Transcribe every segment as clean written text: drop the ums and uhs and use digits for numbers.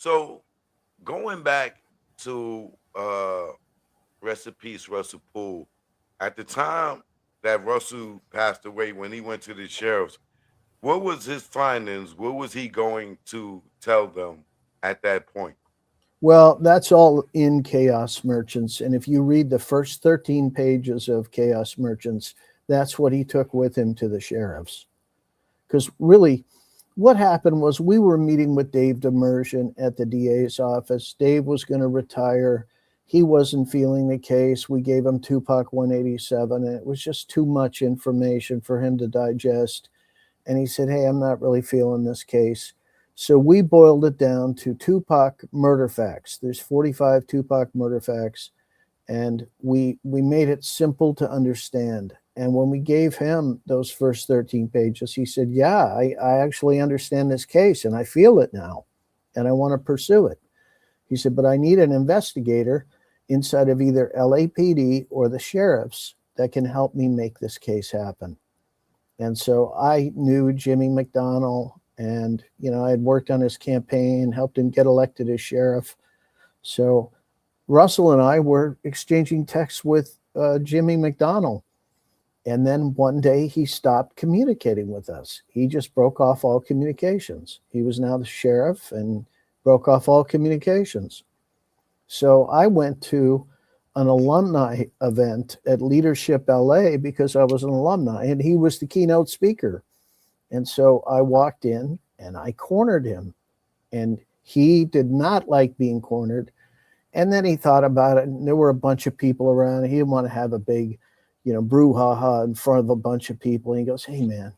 So going back to rest in peace, Russell Poole. At the time that Russell passed away, when he went to the sheriffs, what was his findings? What was he going to tell them at that point? Well, that's all in Chaos Merchants. And if you read the first 13 pages of Chaos Merchants, that's what he took with him to the sheriffs. Because really, what happened was we were meeting with Dave Demersion at the DA's office. Dave was going to retire. He wasn't feeling the case. We gave him Tupac 187, and it was just too much information for him to digest. And he said, "Hey, I'm not really feeling this case." So we boiled it down to Tupac murder facts. There's 45 Tupac murder facts, and we made it simple to understand. And when we gave him those first 13 pages, he said, "Yeah, I actually understand this case, and I feel it now, and I want to pursue it." He said, "But I need an investigator inside of either LAPD or the sheriffs that can help me make this case happen." And so I knew Jimmy McDonnell, and I had worked on his campaign, helped him get elected as sheriff. So Russell and I were exchanging texts with Jimmy McDonnell. And then one day he stopped communicating with us. He just broke off all communications. He was now the sheriff and broke off all communications. So I went to an alumni event at Leadership LA because I was an alumni and he was the keynote speaker. And so I walked in and I cornered him, and he did not like being cornered. And then he thought about it, and there were a bunch of people around. And he didn't want to have a big, brouhaha in front of a bunch of people. And he goes, "Hey, man,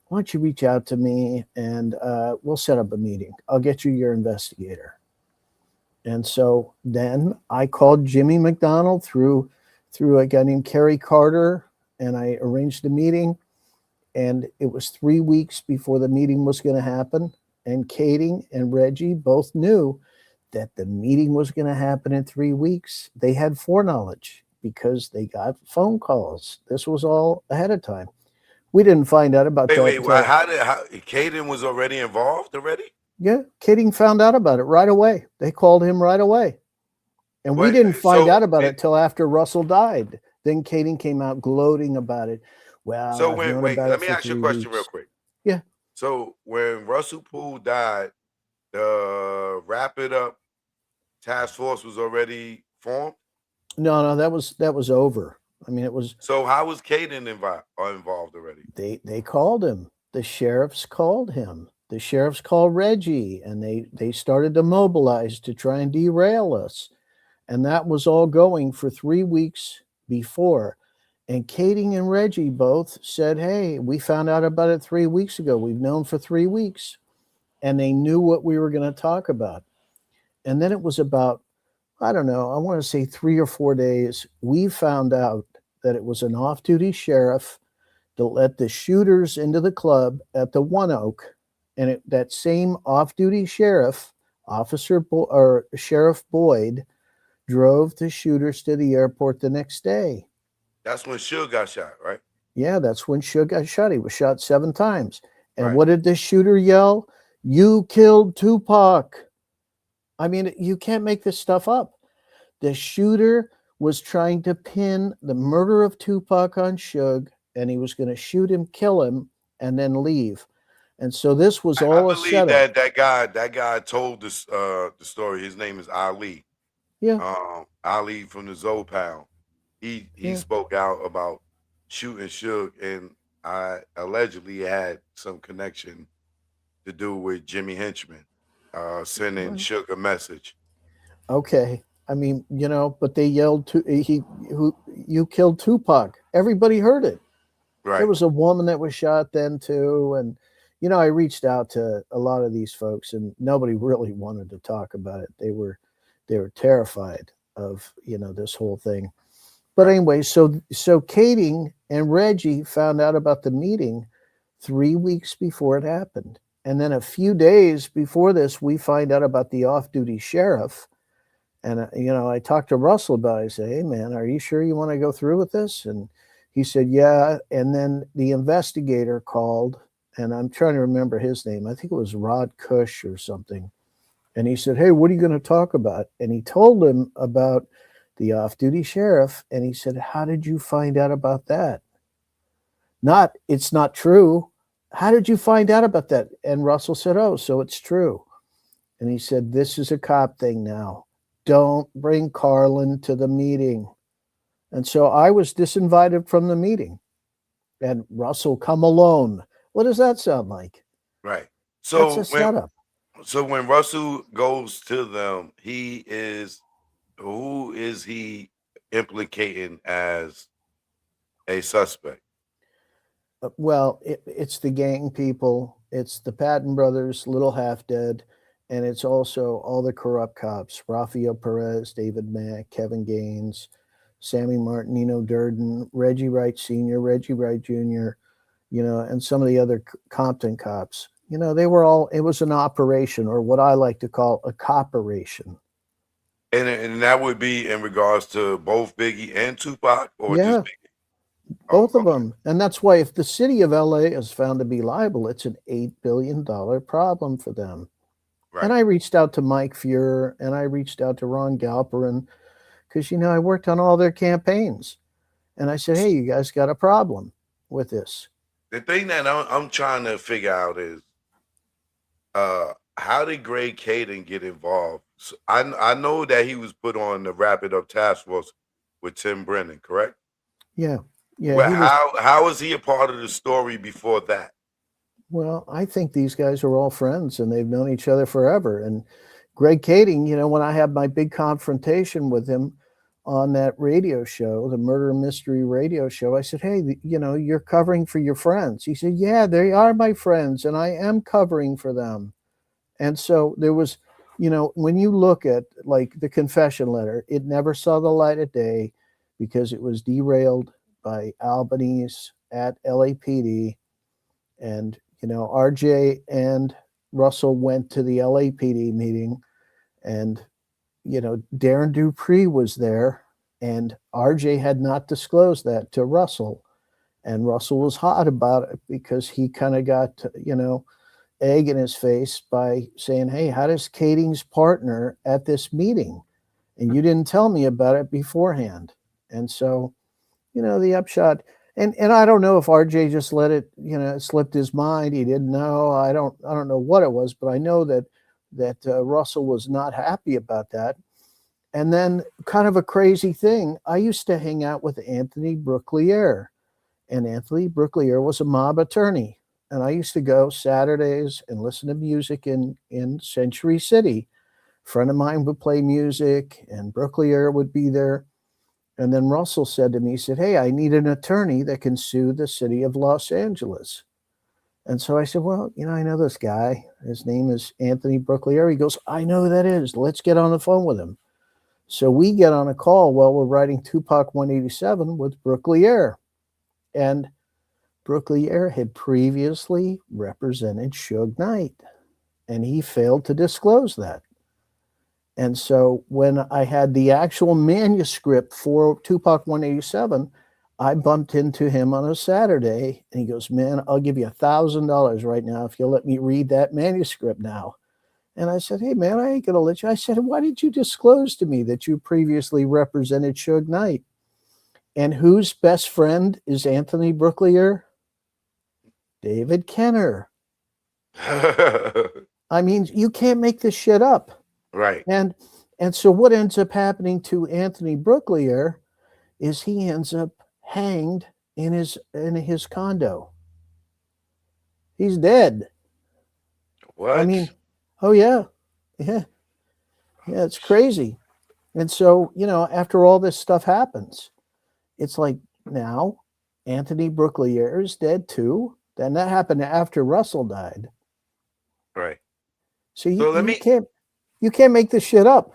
why don't you reach out to me and we'll set up a meeting. I'll get you your investigator." And so then I called Jimmy McDonnell through a guy named Kerry Carter, and I arranged a meeting. And it was 3 weeks before the meeting was going to happen. And Katie and Reggie both knew that the meeting was going to happen in 3 weeks. They had foreknowledge because they got phone calls. This was all ahead of time. We didn't find out about Wait, that wait. until, How Caden was already involved already? yeah, Katie found out about it right away. They called him right away. And we What? didn't find So out about it till after Russell died. Then Katie came out gloating about it. "Well, so I've when known wait, about let it me for ask you a three question real weeks." quick. Yeah. So when Russell Poole died, the Wrap It Up task force was already formed. No, that was over. I mean, it was So how was Caden involved already? they called him. The sheriffs called him. The sheriffs called Reggie, and they started to mobilize to try and derail us. And that was all going for 3 weeks before. And Katie and Reggie both said, "Hey, we found out about it 3 weeks ago. We've known for 3 weeks." And they knew what we were going to talk about. And then it was about, I don't know, I want to say 3 or 4 days, we found out that it was an off duty sheriff to let the shooters into the club at the One Oak. And that same off duty sheriff, or Sheriff Boyd, drove the shooters to the airport the next day. That's when Suge got shot, right? Yeah, that's when Suge got shot. He was shot 7 times. And Right. what did the shooter yell? "You killed Tupac." I mean, you can't make this stuff up. The shooter was trying to pin the murder of Tupac on Suge, and he was going to shoot him, kill him, and then leave. And so this was I all a believe setup. that guy told this the story. His name is Ali. Yeah, Ali from the Zopound. He yeah. spoke out about shooting Suge, and I allegedly had some connection to do with Jimmy Henchman, sending Well, Suge a message. okay. I mean, but they yelled to who "You killed Tupac." Everybody heard it. There Right. was a woman that was shot then too, and I reached out to a lot of these folks, and nobody really wanted to talk about it. They were terrified of this whole thing. But Right. anyway, so Katie and Reggie found out about the meeting 3 weeks before it happened. And then a few days before this, we find out about the off-duty sheriff. And I talked to Russell about it. I said, "Hey, man, are you sure you want to go through with this?" And he said, "Yeah." And then the investigator called, and I'm trying to remember his name. I think it was Rod Cush or something. And he said, "Hey, what are you going to talk about?" And he told him about the off-duty sheriff. And he said, "How did you find out about that?" Not, "It's not true. How did you find out about that?" And Russell said, "Oh, so it's true." And he said, "This is a cop thing now. Don't bring Carlin to the meeting." And so I was disinvited from the meeting. And Russell, come alone. What does that sound like? Right. That's a So when setup. so when Russell goes to them, he is who is he implicating as a suspect? Well, it's the gang people, it's the Patton brothers, Little Half Dead, and it's also all the corrupt cops: Rafael Perez, David Mack, Kevin Gaines, Sammy Martinino Durden, Reggie Wright Sr., Reggie Wright Jr., and some of the other Compton cops. They were all, it was an operation, or what I like to call a copperation. And that would be in regards to both Biggie and Tupac, or just Yeah, Biggie? Oh, both of okay, them. And that's why if the city of LA is found to be liable, it's an $8 billion problem for them. And right. I reached out to Mike Fuhrer and I reached out to Ron Galperin because, I worked on all their campaigns. And I said, hey, you guys got a problem with this. The thing that I'm trying to figure out is how did Greg Caden get involved? So I know that he was put on the Rapid Up Task Force with Tim Brennan, correct? Yeah. Yeah. Well, He was, how was he a part of the story before that? well, I think these guys are all friends and they've known each other forever. And Greg Kading, when I had my big confrontation with him on that radio show, the murder mystery radio show, I said, hey, you're covering for your friends. He said, yeah, they are my friends and I am covering for them. And so there was, when you look at like the confession letter, it never saw the light of day because it was derailed by Albanese at LAPD. And, RJ and Russell went to the LAPD meeting and, Darren Dupree was there and RJ had not disclosed that to Russell. And Russell was hot about it because he kind of got, egg in his face by saying, hey, how does Kading's partner at this meeting? And you didn't tell me about it beforehand. And so, the upshot, and I don't know if RJ just let it, it slipped his mind. He didn't know. I don't know what it was, but I know that Russell was not happy about that. And then kind of a crazy thing, I used to hang out with Anthony Brooklier, and Anthony Brooklier was a mob attorney. And I used to go Saturdays and listen to music in Century City. A friend of mine would play music, and Brooklier would be there. And then Russell said to me, he said, hey, I need an attorney that can sue the city of Los Angeles. And so I said, well, I know this guy. His name is Anthony Brooklier. He goes, I know who that is. Let's get on the phone with him. So we get on a call while we're writing Tupac 187 with Brooklier. And Brooklier had previously represented Suge Knight, and he failed to disclose that. And so when I had the actual manuscript for Tupac 187, I bumped into him on a Saturday, and he goes, man, I'll give you $1,000 right now if you'll let me read that manuscript now. And I said, hey, man, I ain't going to let you. I said, why did you disclose to me that you previously represented Suge Knight? And whose best friend is Anthony Brooklier? David Kenner. I mean, you can't make this shit up. Right. And so what ends up happening to Anthony Brooklier is he ends up hanged in his condo. He's dead. I What? mean, oh yeah. Yeah. Yeah, it's crazy. And so, after all this stuff happens, it's like now Anthony Brooklier is dead too. Then that happened after Russell died. Right. So So you can't make this shit up.